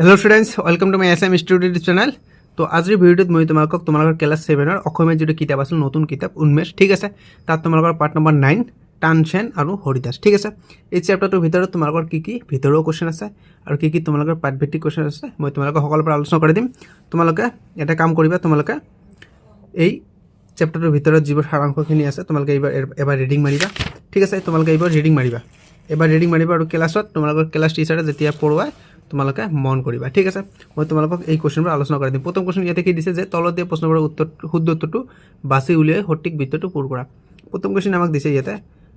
Hello students welcome to my SM student channel. तो आजिर भिडिओत मैं तुम्हारा क्लास 7 অসমীয়া जो किताब आछिल नतुन किताब उन्मेष ठीक है तार तुम्हारा पार्ट नम्बर 9 तानसेन और हरिदास ठीक है। ये चैप्टारटर भितर तुम्हारा की भितरुआ क्वेश्चन आछे और की तुम्हारा पाठभित्तिक क्वेश्चन आछे मैं तुम्हारा सकलोर आलोचना कर दिम। तुम्हारा एटा काम करिबा तुम्हारा এই चैप्टारटर भितर जो सारांशखिनि आछे तुम्हारा एबार रिडिंग मारिबा ठीक है। तुम्हारा एबार रिडिंग मारिबा रिडिंग मारिबा और क्लासत तुम्हारा क्लास टीचारे जेतिया पढ़ुवाय तुम्हारा मन करिबा ठीक है। मैं तुम्हारा क्वेश्चन आलोचना कर दिम। प्रथम क्वेश्चन इते कि दिसे जे तल दिया प्रश्नर उत्तर शुद्ध उत्तरटू बाछि उलियाई सठिक बृत्तटू पूर करा। प्रथम क्वेश्चन आमाक दिसे इते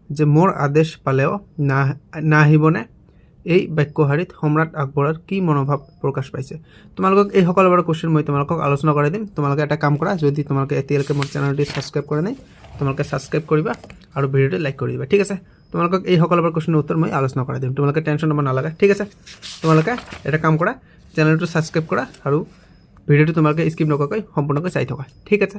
जे मोर आदेश पालेও ना আহিবনে এই বাক্যশাৰীত সম্ৰাট আকবৰৰ কি মনোভাৱ প্ৰকাশ পাইছে। তোমালোকক এই সকলোবোৰ কোশ্চেন মই তোমালোকক আলোচনা কৰি দিম। তোমালোকে এটা কাম কৰা, যদি তোমালোকে এতিয়ালৈকে মোৰ চেনেলটি সাবস্ক্ৰাইব কৰা নাই তোমালোকে সাবস্ক্ৰাইব কৰিবা আৰু ভিডিঅ'টো লাইক কৰি দিবা ঠিক আছে। তোমালোকক এই সকলোবোৰ কোশ্চেনৰ উত্তৰ মই আলোচনা কৰি দিম, তোমালোকে টেনশ্যন ল'ব নালাগে ঠিক আছে। তোমালোকে এটা কাম কৰা, চেনেলটো সাবস্ক্ৰাইব কৰা আৰু ভিডিঅ'টো তোমালোকে স্কিপ নকৰাকৈ সম্পূৰ্ণকৈ চাই থকা ঠিক আছে।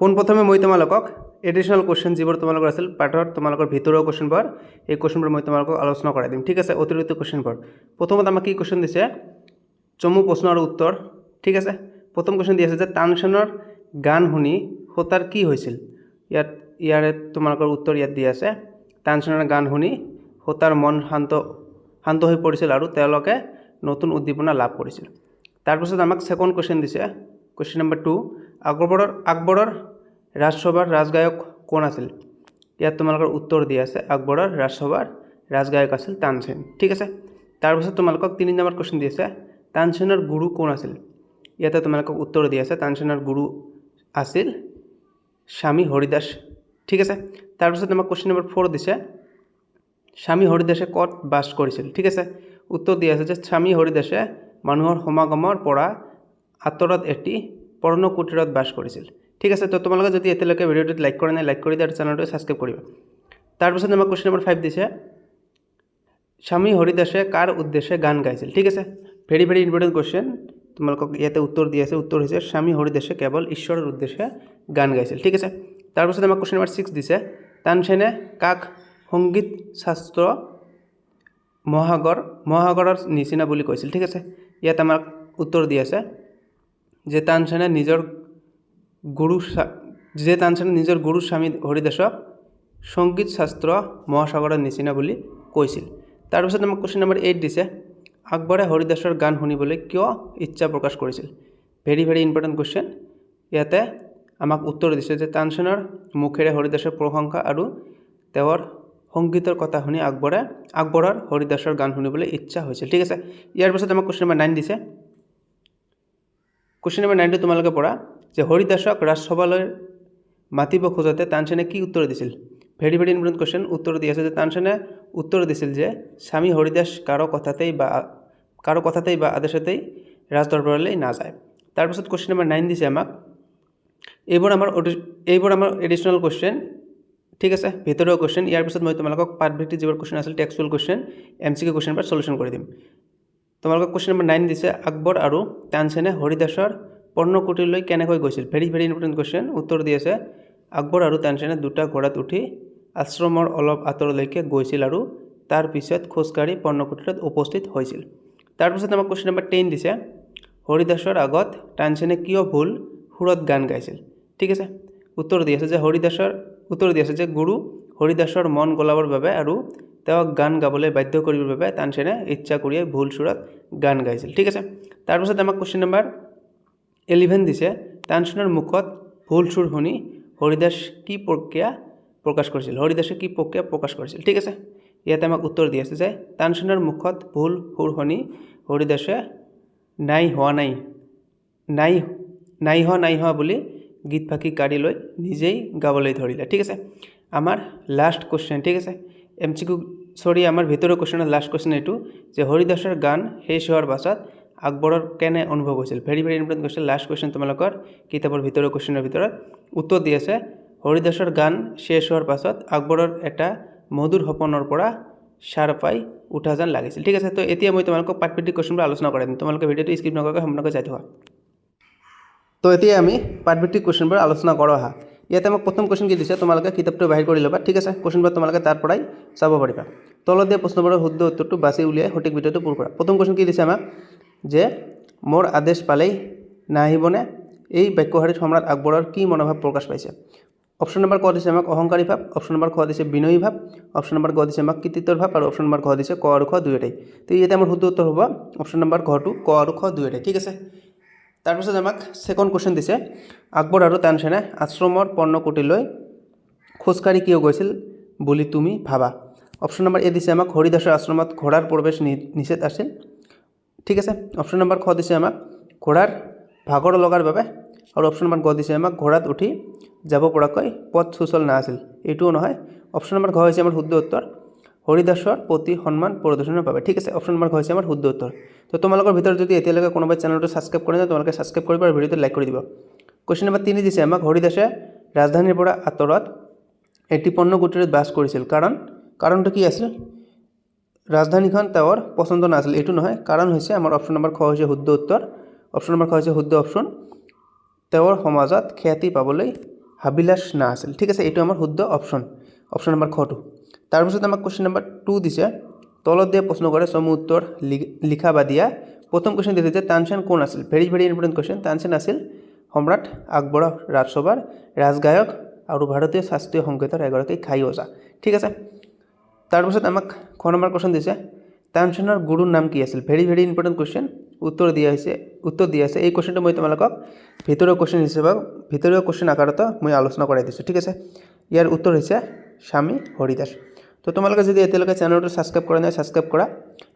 পোনপ্ৰথমে মই তোমালোকক এডিশনাল কোশ্চেন যিবোৰ তোমালোকৰ আছিল পাঠৰ তোমালোকৰ ভিতৰুৱা কোশ্চেনবোৰ এই কোশ্চেনবোৰ মই তোমালোকক আলোচনা কৰাই দিম ঠিক আছে। অতিৰিক্ত কোশ্চেনবোৰ প্ৰথমত আমাক কি কোশ্চেন দিছে চমু প্ৰশ্ন আৰু উত্তৰ ঠিক আছে। প্ৰথম কোশ্চেন দি আছে যে তানসেনৰ গান শুনি হোতাৰ কি হৈছিল। ইয়াৰে তোমালোকৰ উত্তৰ ইয়াত দি আছে তানসেনৰ গান শুনি হোতাৰ মন শান্ত হৈ পৰিছিল আৰু তেওঁলোকে নতুন উদ্দীপনা লাভ কৰিছিল। তাৰপিছত আমাক সেকেন্ড কোশ্চেন দিছে কোশ্চেন নম্বৰ 2 আকবৰৰ ৰাজসভাৰ ৰাজগায়ক কোন আছিল। ইয়াত তোমালোকৰ উত্তৰ দি আছে আকবৰৰ ৰাজসভাৰ ৰাজগায়ক আছিল তানসেন ঠিক আছে। তাৰপিছত তোমালোকক 3 নম্বৰ কোশ্চেন দি আছে তানসেনৰ গুৰু কোন আছিল। ইয়াতে তোমালোকক উত্তৰ দি আছে তানসেনৰ গুৰু আছিল স্বামী হৰিদাস ঠিক আছে। তাৰপিছত আমাক কোশ্চেন নম্বৰ 4 দিছে স্বামী হৰিদাসে ক'ত বাস কৰিছিল ঠিক আছে। উত্তৰ দি আছে যে স্বামী হৰিদাসে মানুহৰ সমাগমৰ পৰা আঁতৰত এটি পৰ্ণকুটিৰত বাস কৰিছিল ঠিক আছে। তো তোমালোকে যদি এতিয়ালৈকে ভিডিঅ'টোত লাইক কৰা নাই লাইক কৰি দিয়া আৰু চেনেলটো সাবস্ক্ৰাইব কৰিবা। তাৰপিছত আমাক কোশ্চেন নম্বৰ 5 দিছে স্বামী হৰিদাসে কাৰ উদ্দেশ্যে গান গাইছিল ঠিক আছে। Very very important question. তোমালোকক ইয়াতে উত্তৰ দি আছে, উত্তৰ হৈছে স্বামী হৰিদাসে কেৱল ঈশ্বৰৰ উদ্দেশ্যে গান গাইছিল ঠিক আছে। তাৰপিছত আমাক কোশ্চেন নম্বৰ 6 দিছে তানসেনে কাক সংগীত শাস্ত্ৰ মহাসাগৰৰ নিচিনা বুলি কৈছিল ঠিক আছে। ইয়াত আমাক উত্তৰ দি আছে যে তানসেনে নিজৰ গুৰু স্বামী হৰিদাসক সংগীত শাস্ত্ৰ মহাসাগৰৰ নিচিনা বুলি কৈছিল। তাৰপিছত আমাক কোশ্চেন নম্বৰ 8 দিছে আকবৰে হৰিদাসৰ গান শুনিবলৈ কিয় ইচ্ছা প্ৰকাশ কৰিছিল। Very very important question. ইয়াতে আমাক উত্তৰ দিছে যে তানসেনৰ মুখেৰে হৰিদাসৰ প্ৰশংসা আৰু তেওঁৰ সংগীতৰ কথা শুনি আকবৰৰ হৰিদাসৰ গান শুনিবলৈ ইচ্ছা হৈছিল ঠিক আছে। ইয়াৰ পিছত আমাক কোশ্চেন নম্বৰ 9 দিছে। কোশ্চেন নম্বৰ 9 তোমালোকে পঢ়া যে হৰিদাসক ৰাজসভালৈ মাতিব খোজোতে তানসেনে কি উত্তৰ দিছিল। Very very important question. উত্তৰ দি আছে যে তানসেনে উত্তৰ দিছিল যে স্বামী হৰিদাস কাৰো কথাতেই বা আদেশতেই ৰাজদৰবাৰলৈ নাযায়। তাৰপিছত কোশ্চেন নম্বৰ 9 দিছে আমাক এইবোৰ আমাৰ এডিশনাল কোশ্চেন ঠিক আছে, ভিতৰুৱা কোশ্চেন। ইয়াৰ পিছত মই তোমালোকক পাঠভিত্তিক যিবোৰ কোশ্চেন আছিল টেক্সচুৱেল কোশ্চেন MCQ কোশ্চেনবোৰ সলিউশ্যন কৰি দিম। তোমালোকক কোশ্চেন নম্বৰ 9 দিছে আকবৰ আৰু তানসেনে হৰিদাসৰ পৰ্ণকুটিলৈ কেনেকৈ গৈছিল। Very very important question. উত্তৰ দি আছে আকবৰ আৰু তানসেনে দুটা ঘোঁৰাত উঠি আশ্ৰমৰ অলপ আঁতৰলৈকে গৈছিল আৰু তাৰ পিছত খোজকাঢ়ি পৰ্ণকুটিৰত উপস্থিত হৈছিল। তাৰপিছত আমাক কোশ্চেন নম্বৰ 10 দিছে হৰিদাসৰ আগত তানসেনে কিয় ভুল সুৰত গান গাইছিল ঠিক আছে। উত্তৰ দি আছে যে গুৰু হৰিদাসৰ মন গলাবৰ বাবে আৰু তেওঁক গান গাবলৈ বাধ্য কৰিবৰ বাবে তানসেনে ইচ্ছা কৰিয়ে ভুল সুৰত গান গাইছিল ঠিক আছে। তাৰপিছত আমাক কোশ্চেন নম্বৰ 11 দিছে তানসেনৰ মুখত ভুল সুৰ শুনি হৰিদাসে কি প্ৰক্ৰিয়া প্ৰকাশ কৰিছিল ঠিক আছে। ইয়াতে আমাক উত্তৰ দি আছে যে তানসেনৰ মুখত ভুল সুৰ শুনি হৰিদাসে নাই হোৱা বুলি গীত ফাঁকি কাঢ়ি লৈ নিজেই গাবলৈ ধৰিলে ঠিক আছে। আমাৰ লাষ্ট কোশ্চেন ঠিক আছে আমাৰ ভিতৰুৱা কোশ্চেনৰ লাষ্ট কোশ্চেন এইটো যে হৰিদাসৰ গান শেষ হোৱাৰ পাছত আকবৰৰ কেনে অনুভৱ হৈছিল। Very very important question. Last question তোমালোকৰ কিতাপৰ ভিতৰুৱা কোশ্চেনৰ ভিতৰত উত্তৰ দি আছে হৰিদাসৰ গান শেষ হোৱাৰ পাছত আকবৰৰ এটা মধুৰ সপোনৰ পৰা সাৰ পাই উঠা যেন লাগিছিল ঠিক আছে। তো এতিয়া মই তোমালোকক পাঠভিত্তিক কোশ্চেনবোৰ আলোচনা কৰি দিম, তোমালোকে ভিডিঅ'টো স্কিপ নকৰাকৈ সম্পূৰ্ণকৈ চাই থকা। তো এতিয়া আমি পাঠভিত্তিক কোশ্চেনবোৰ আলোচনা কৰোঁ আহা। ইয়াতে আমাক প্ৰথম কোশ্চেন কি দিছে তোমালোকে কিতাপটো বাহিৰ কৰি ল'বা ঠিক আছে। কোশ্চেনবোৰ তোমালোকে তাৰ পৰাই চাব পাৰিবা। তলত দিয়া প্ৰশ্নবোৰৰ শুদ্ধ উত্তৰটো বাছি উলিয়াই সঠিক ভিডিঅ'টো পূৰ কৰা। প্ৰথম কোশ্চেন কি দিছে আমাক যে মোৰ আদেশ পালেই নাহিবনে এই বাক্যশাৰীত সম্ৰাট আকবৰৰ কি মনোভাৱ প্ৰকাশ পাইছে। অপশ্যন নম্বৰ ক দিছে আমাক অহংকাৰী ভাৱ, অপশ্যন নম্বৰ খ দিছে বিনয়ী ভাৱ, অপশ্যন নম্বৰ গ দিছে আমাক কৃতিত্বৰ ভাৱ আৰু অপশ্যন নম্বৰ ঘ দিছে ক আৰু খ দুয়োটাই। তো ইয়াতে আমাৰ শুদ্ধ উত্তৰ হ'ব অপশ্যন নম্বৰ ঘটো ক আৰু খ দুয়োটাই। ঠিক আছে। তাৰপিছত আমাক ছেকেণ্ড কুৱেশ্যন দিছে আকবৰ আৰু তানসেনে আশ্ৰমৰ পৰ্ণকুটিলৈ খোজকাঢ়ি কিয় গৈছিল বুলি তুমি ভাবা। অপশ্যন নম্বৰ এ দিছে আমাক হৰিদাসৰ আশ্ৰমত ঘোঁৰাৰ প্ৰৱেশ নিষেধ আছিল। ঠিক আছে। অপশ্যন নম্বৰ খ দিছে আমাক ঘোঁৰাৰ ভাগৰ লগাৰ বাবে আৰু অপশ্যন নম্বৰ গ দিছে আমাক ঘোঁৰাত উঠি যাব পৰাকৈ পথ সুচল নাছিল। এইটোও নহয়। অপশ্যন নম্বৰ ঘ হৈছে আমাৰ শুদ্ধ উত্তৰ হৰিদাসৰ প্ৰতি সন্মান প্ৰদৰ্শনৰ বাবে। ঠিক আছে। অপশ্যন নম্বৰ ঘ হৈছে আমাৰ শুদ্ধ উত্তৰ। তো তোমালোকৰ ভিতৰত যদি এতিয়ালৈকে কোনোবাই চেনেলটো ছাবস্ক্ৰাইব কৰা নাই তোমালোকে ছাবস্ক্ৰাইব কৰিব আৰু ভিডিঅ'টো লাইক কৰি দিব। কুৱেশ্যন নম্বৰ 3 দিছে আমাক হৰিদাসে ৰাজধানীৰ পৰা আঁতৰত এটি পৰ্ণকুটিৰত বাস কৰিছিল কাৰণটো কি আছিল। ৰাজধানীখন তেওঁৰ পচন্দ নাছিল। এইটো নহয়। কাৰণ হৈছে আমাৰ অপশ্যন নম্বৰ খ হৈছে শুদ্ধ উত্তৰ। অপশ্যন নম্বৰ খ হৈছে শুদ্ধ অপশ্যন তেওঁৰ সমাজত খ্যাতি পাবলৈ হাবিলাস নাছিল। ঠিক আছে। এইটো আমাৰ শুদ্ধ অপশ্যন অপশ্যন নম্বৰ খটো। তাৰপিছত আমাক কুৱেশ্যন নম্বৰ 2 দিছে তলত দিয়া প্ৰশ্ন কৰে চমু উত্তৰ লিখা বা দিয়া। প্ৰথম কুৱেশ্যন দিছে যে তানসেন কোন আছিল। Very very important question. Tansen আছিল সম্ৰাট আকবৰৰ ৰাজসভাৰ ৰাজগায়ক আৰু ভাৰতীয় শাস্ত্ৰীয় সংগীতৰ এগৰাকী ঘাই ওজা। ঠিক আছে। তাৰপিছত আমাক খ নম্বৰ কুৱেশ্যন দিছে তানসেনৰ গুৰুৰ নাম কি আছিল। Very very important question. উত্তৰ দিয়া আছে। এই কুৱেশ্যনটো মই তোমালোকক ভিতৰুৱা কুৱেশ্যন হিচাপে ভিতৰুৱা কুৱেশ্যন আকাৰত মই আলোচনা কৰাই দিছোঁ। ঠিক আছে। ইয়াৰ উত্তৰ হৈছে স্বামী হৰিদাস। তো তোমালোকে যদি এতিয়ালৈকে চেনেলটো ছাবস্ক্ৰাইব কৰা নাই ছাবস্ক্ৰাইব কৰা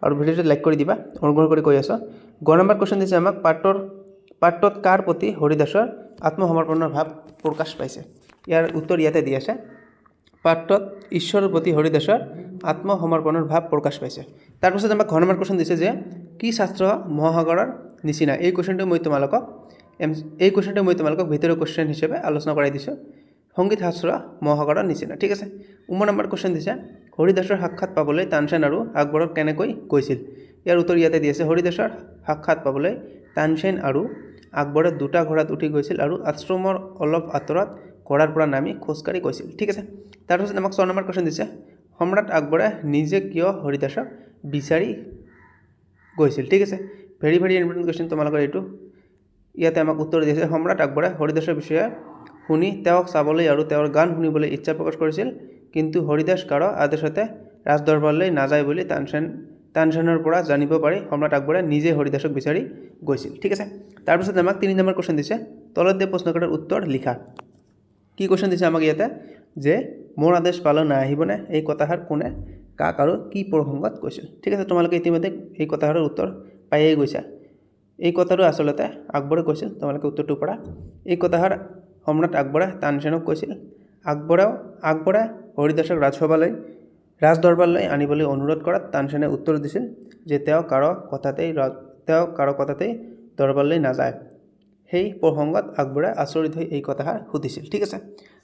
আৰু ভিডিঅ'টো লাইক কৰি দিবা। অনুগ্ৰহ কৰি কৈ আছোঁ। গ নম্বৰ কুৱেশ্যন দিছে আমাক পাঠটোত কাৰ প্ৰতি হৰিদাসৰ আত্মসমৰ্পণৰ ভাৱ প্ৰকাশ পাইছে। ইয়াৰ উত্তৰ ইয়াতে দি আছে। পাঠটোত ঈশ্বৰৰ প্ৰতি হৰিদাসৰ আত্মসমৰ্পণৰ ভাৱ প্ৰকাশ পাইছে। তাৰপিছত আমাক ঘ নম্বৰ কুৱেশ্যন দিছে যে কি শাস্ত্ৰ মহাসাগৰৰ নিচিনা। এই কুৱেশ্যনটো মই তোমালোকক ভিতৰুৱা কুৱেশ্যন হিচাপে আলোচনা কৰাই দিছোঁ। সংগীত শাস্ত্ৰ মহাসাগৰৰ নিচিনা। ঠিক আছে। নম্বৰ কুৱেশ্যন দিছে হৰিদাসৰ সাক্ষাৎ পাবলৈ তানসেন আৰু আকবৰক কেনেকৈ গৈছিল। ইয়াৰ উত্তৰ ইয়াতে দি আছে। হৰিদাসৰ সাক্ষাৎ পাবলৈ তানসেন আৰু আকবৰে দুটা ঘোঁৰাত উঠি গৈছিল আৰু আশ্ৰমৰ অলপ আঁতৰত ঘোঁৰাৰ পৰা নামি খোজকাঢ়ি গৈছিল। ঠিক আছে। তাৰপিছত আমাক 6 নম্বৰ কুৱেশ্যন দিছে সম্ৰাট আকবৰে নিজে কিয় হৰিদাসক বিচাৰি গৈছিল। ঠিক আছে। ভেৰি ভেৰি ইম্পৰ্টেণ্ট কুৱেশ্যন তোমালোকৰ এইটো। ইয়াতে আমাক উত্তৰ দিছে সম্ৰাট আকবৰে হৰিদাসৰ বিষয়ে শুনি তেওঁক চাবলৈ আৰু তেওঁৰ গান শুনিবলৈ ইচ্ছা প্ৰকাশ কৰিছিল কিন্তু হৰিদাস কাৰো আদেশতে ৰাজদৰবাৰলৈ নাযায় বুলি তানসেনৰ পৰা জানিব পাৰি সম্ৰাট আকবৰে নিজে হৰিদাসক বিচাৰি গৈছিল। ঠিক আছে। তাৰপিছত আমাক 3 নম্বৰ কুৱেশ্যন দিছে তলত দিয়া প্ৰশ্নকেইটাৰ উত্তৰ লিখা। কি কুৱেশ্যন দিছে আমাক ইয়াতে যে মোৰ আদেশ পালে নাহিবনে এই কথাষাৰ কোনে কাক আৰু কি প্ৰসংগত কৈছিল। ঠিক আছে। তোমালোকে ইতিমধ্যে এই কথাষাৰৰ উত্তৰ পায়েই গৈছা। এই কথাটো আচলতে আকবৰে কৈছিল। তোমালোকে উত্তৰটো পঢ়া। এই কথাষাৰ সম্ৰাট আকবৰে তানসেনক কৈছিল। আকবৰে হৰিদাসক ৰাজদৰবাৰলৈ আনিবলৈ অনুৰোধ কৰাত তানসেনে উত্তৰ দিছিল যে তেওঁ কাৰো কথাতেই দৰবাৰলৈ নাযায়। সেই প্ৰসংগত আকবৰে আচৰিত হৈ এই কথাষাৰ সুধিছিল। ঠিক আছে।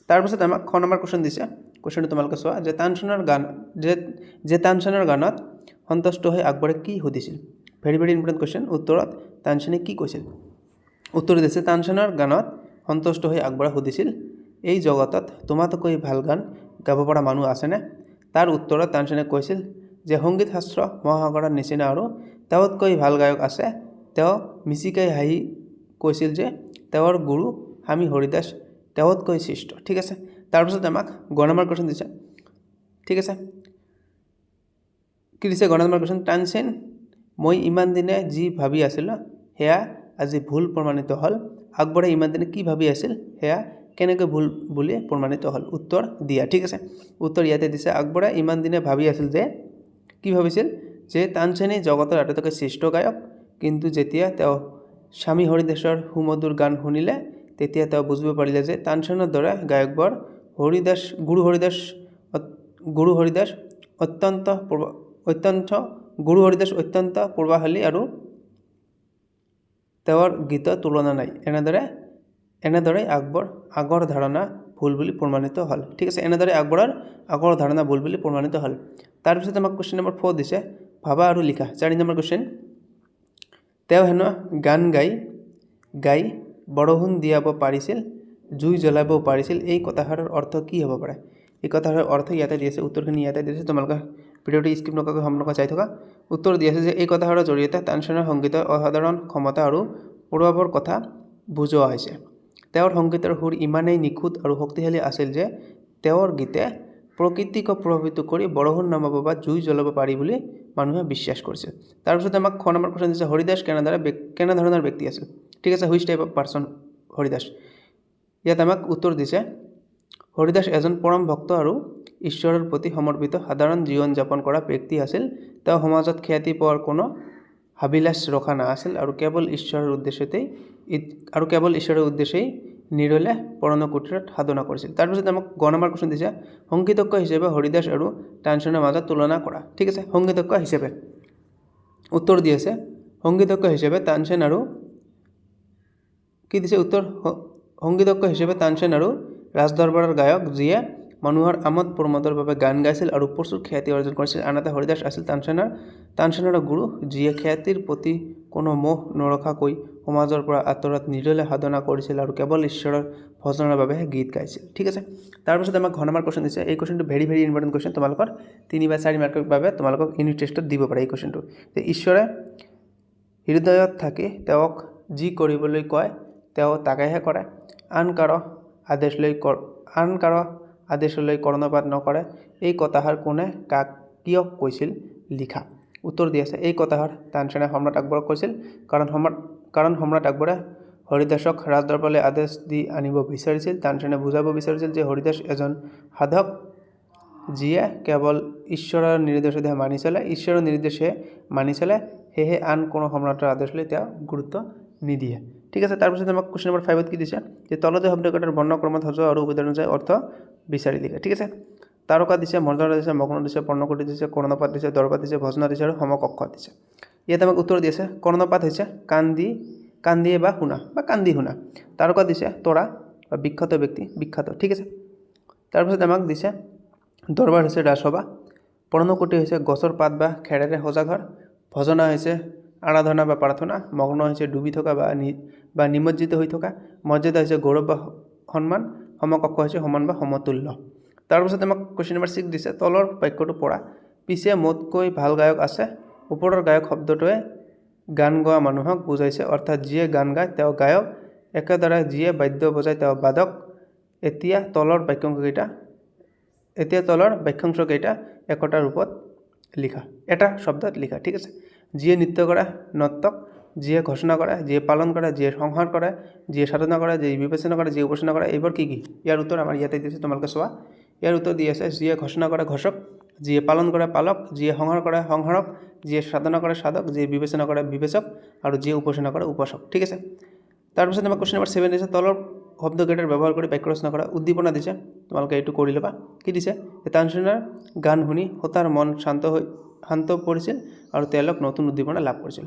তাৰপিছত আমাক খ নম্বৰ কুৱেশ্যন দিছে। কুৱেশ্যনটো তোমালোকে চোৱা যে তানসেনৰ গানত সন্তুষ্ট হৈ আকবৰে কি সুধিছিল। Very very important question. উত্তৰত তানসেনে কি কৈছিল। উত্তৰ দিছে তানসেনৰ গানত সন্তুষ্ট হৈ আকবৰে সুধিছিল এই জগতত তোমাতকৈ ভাল গান গাব পৰা মানুহ আছেনে। তাৰ উত্তৰত তানসেনে কৈছিল যে সংগীত শাস্ত্ৰ মহাসাগৰৰ নিচিনা আৰু তেওঁতকৈ ভাল গায়ক আছে। তেওঁ মিচিকাই হাঁহি কৈছিল যে তেওঁৰ গুৰু স্বামী হৰিদাস তেওঁতকৈ শ্ৰেষ্ঠ। ঠিক আছে। তাৰপিছত আমাক গ নম্বৰ কুৱেশ্যন দিছে। ঠিক আছে। কি দিছে গ নম্বৰ কুৱেশ্যন তানসেন মই ইমান দিনে যি ভাবি আছিলোঁ সেয়া আজি ভুল প্ৰমাণিত হ'ল। আকবৰে ইমান দিনে কি ভাবি আছিল সেয়া কেনেকৈ ভুল বুলি প্ৰমাণিত হ'ল। উত্তৰ দিয়া। ঠিক আছে। উত্তৰ ইয়াতে দিছে আকবৰে ইমান দিনে ভাবি আছিল যে কি ভাবিছিল যে তানসেনেই জগতৰ আটাইতকৈ শ্ৰেষ্ঠ গায়ক কিন্তু যেতিয়া তেওঁ স্বামী হৰিদাসৰ সুমধুৰ গান শুনিলে তেতিয়া তেওঁ বুজিব পাৰিলে যে তানসেনৰ দৰে গায়কবোৰ গুৰু হৰিদাস অত্যন্ত প্ৰভাৱশালী আৰু তেওঁৰ গীতৰ তুলনা নাই। এনেদৰে আগৰ ধাৰণা ভুল বুলি প্ৰমাণিত হ'ল। ঠিক আছে। এনেদৰে আকবৰৰ আগৰ ধাৰণা ভুল বুলি প্ৰমাণিত হ'ল। তাৰপিছত আমাক কুৱেশ্যন নম্বৰ 4 দিছে ভাবা আৰু লিখা। 4 নম্বৰ কুৱেশ্যন তেওঁ হেনো গান গাই বৰষুণ দিয়াব পাৰিছিল জুই জ্বলাব পাৰিছিল এই কথাষাৰৰ অৰ্থ কি হ'ব পাৰে। এই কথাষাৰৰ অৰ্থ ইয়াতে দি আছে। উত্তৰখিনি ইয়াতে দি আছে। তোমালোকে ভিডিঅ'টো স্কিপ নকৰাকৈ সম্পূৰ্ণকৈ চাই থকা উত্তৰ দি আছে যে এই কথাষাৰৰ জৰিয়তে তানসেনৰ সংগীতৰ অসাধাৰণ ক্ষমতা আৰু প্ৰভাৱৰ কথা বুজোৱা হৈছে তেওঁৰ সংগীতৰ সুৰ ইমানেই নিখুঁত আৰু শক্তিশালী আছিল যে তেওঁৰ গীতে প্ৰকৃতিক প্ৰভাৱিত কৰি বৰষুণ নমাব বা জুই জ্বলাব পাৰি বুলি মানুহে বিশ্বাস কৰিছিল তাৰপিছত আমাক খ নম্বৰ কোৱেশ্যন দিছে হৰিদাস কেনেধৰণৰ ব্যক্তি আছিল ঠিক আছে which type of person Haridas ইয়াত আমাক উত্তৰ দিছে হৰিদাস এজন পৰম ভক্ত আৰু ঈশ্বৰৰ প্ৰতি সমৰ্পিত সাধাৰণ জীৱন যাপন কৰা ব্যক্তি আছিল তেওঁ সমাজত খ্যাতি পোৱাৰ কোনো হাবিলাস ৰখা নাছিল আৰু কেৱল ঈশ্বৰৰ উদ্দেশ্যেই নিৰলে পৰমকুটিৰত সাধনা কৰিছিল তাৰপিছত আমাক গ নম্বৰ কোৱেশ্যন দিছে সংগীতজ্ঞ হিচাপে হৰিদাস আৰু তানসেনৰ মাজত তুলনা কৰা ঠিক আছে সংগীতজ্ঞ হিচাপে উত্তৰ দি আছে সংগীতজ্ঞ হিচাপে তানসেন আৰু কি দিছে উত্তৰ সংগীতজ্ঞ হিচাপে তানসেন আৰু ৰাজদৰবাৰৰ গায়ক যিয়ে মানুহৰ আমোদ প্ৰমোদৰ বাবে গান গাইছিল আৰু প্ৰচুৰ খ্যাতি অৰ্জন কৰিছিল আনহাতে হৰিদাস আছিল তানসেনৰ গুৰু যিয়ে খ্যাতিৰ প্ৰতি কোনো মোহ নৰখাকৈ সমাজৰ পৰা আঁতৰত নিৰলে সাধনা কৰিছিল আৰু কেৱল ঈশ্বৰৰ ভজনৰ বাবেহে গীত গাইছিল ঠিক আছে তাৰপিছত আমাক ঘ নম্বৰ কোৱেশ্যন দিছে এই কোৱেশ্যনটো ভেৰি ইম্পৰ্টেণ্ট কোৱেশ্যন তোমালোকৰ 3 বা 4 মাৰ্কৰ বাবে তোমালোকক ইউনিট টেষ্টত দিব পাৰে এই কোৱেশ্যনটো যে ঈশ্বৰে হৃদয়ত থাকি তেওঁক যি কৰিবলৈ কয় তেওঁ তাকেহে কৰে আন কাৰো আদেশলৈ কৰ্ণপাত নকৰে এই কথাষাৰ কোনে কাক কিয় কৈছিল লিখা উত্তৰ দি আছে এই কথাষাৰ তানসেনে সম্ৰাট আকবৰক কৈছিল কাৰণ সম্ৰাট আকবৰে হৰিদাসক ৰাজদৰবাৰলৈ আদেশ দি আনিব বিচাৰিছিল তানসেনে বুজাব বিচাৰিছিল যে হৰিদাস এজন সাধক যিয়ে কেৱল ঈশ্বৰৰ নিৰ্দেশহে মানি চলে সেয়েহে আন কোনো সম্ৰাটৰ আদেশলৈ তেওঁ গুৰুত্ব নিদিয়ে ঠিক আছে তাৰপিছত আমাক কোৱেশ্যন নম্বৰ 5 কি দিছে যে তলতে শব্দকেইটাৰ বৰ্ণক্ৰমত সজোৱা আৰু উদাহৰণ অনুযায়ী অৰ্থ বিচাৰি লিখা ঠিক আছে তাৰকা দিছে মৰ্যাদা দিছে মগ্ন দিছে পৰ্ণকুটি দিছে কৰ্ণপাত দিছে দৰপাত দিছে ভজনা দিছে আৰু সমকক্ষ দিছে ইয়াত আমাক উত্তৰ দি আছে কৰ্ণপাত হৈছে কান্দিয়ে বা শুনা বা কান্দি শুনা তাৰকা দিছে তৰা বা বিখ্যাত ব্যক্তি বিখ্যাত ঠিক আছে তাৰপিছত আমাক দিছে দৰবাৰ হৈছে ৰাজসভা পৰ্ণকুটি হৈছে গছৰ পাত বা খেৰেৰে সজা ঘৰ ভজনা হৈছে আৰাধনা বা প্ৰাৰ্থনা মগ্ন হৈছে ডুবি থকা বা নিমজ্জিত হৈ থকা মৰ্যাদা হৈছে গৌৰৱ বা সন্মান সমকক্ষ হৈছে সমান বা সমতুল্য তাৰপিছত আমাক কোৱেশ্যন নম্বৰ 6 দিছে তলৰ বাক্যটো পঢ়া পিছে মোতকৈ ভাল গায়ক আছে ওপৰৰ গায়ক শব্দটোৱে গান গোৱা মানুহক বুজাইছে অৰ্থাৎ যিয়ে গান গায় তেওঁ গায়ক একেদৰে যিয়ে বাদ্য বজায় তেওঁ বাদক এতিয়া তলৰ বাক্যাংশকেইটা একোটা ৰূপত লিখা এটা শব্দত লিখা ঠিক আছে যিয়ে নৃত্য কৰে নৰ্তক যিয়ে ঘোষণা কৰে যিয়ে পালন কৰে যিয়ে সংহাৰ কৰে যিয়ে সাধনা কৰে যিয়ে বিবেচনা কৰে যিয়ে উপাসনা কৰে এইবোৰ কি ইয়াৰ উত্তৰ আমাৰ ইয়াতে দিছে তোমালোকে চোৱা ইয়াৰ উত্তৰ দি আছে যিয়ে ঘোষণা কৰে ঘোষক যিয়ে পালন কৰে পালক যিয়ে সংহাৰ কৰে সংহাৰক যিয়ে সাধনা কৰে সাধক যিয়ে বিবেচনা কৰে বিবেচক আৰু যিয়ে উপাসনা কৰে উপাসক ঠিক আছে তাৰপিছত আমাৰ কোৱেশ্যন নম্বৰ 7 দিছে তলৰ শব্দকেইটাৰ ব্যৱহাৰ কৰি বাক্য ৰচনা কৰা উদ্দীপনা দিছে তোমালোকে এইটো কৰি ল'বা কি দিছে তানসেনৰ গান শুনি হোতাৰ মন শান্ত পৰিছিল আৰু তেওঁলোক নতুন উদ্দীপনা লাভ কৰিছিল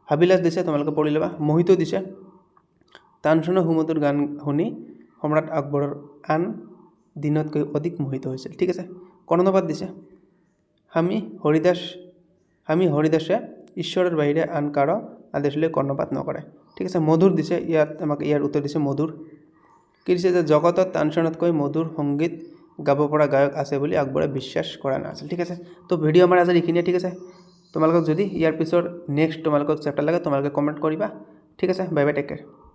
হাবিলাস দিছে তোমালোকে পঢ়ি ল'বা মোহিত দিছে তানসেনৰ সুমধুৰ গান শুনি সম্ৰাট আকবৰৰ আন দিনতকৈ অধিক মোহিত হৈছিল ঠিক আছে কৰ্ণপাত দিছে আমি হৰিদাসে ঈশ্বৰৰ বাহিৰে আন কাৰো আদেশলৈ কৰ্ণপাত নকৰে ঠিক আছে মধুৰ দিছে ইয়াত আমাক ইয়াৰ উত্তৰ দিছে মধুৰ কি দিছে যে জগতত তানসেনতকৈ মধুৰ সংগীত গাব পৰা গায়ক আছে বুলি আকবৰে বিশ্বাস কৰা নাছিল ঠিক আছে তো ভিডিঅ' আমাৰ আজি এইখিনিয়ে ঠিক আছে তোমালোকক যদি ইয়াৰ পিছৰ নেক্সট তোমালোকক চেপ্টাৰ লাগে তোমালোকে কমেণ্ট কৰিবা ঠিক আছে বাই বাই টেক কেয়াৰ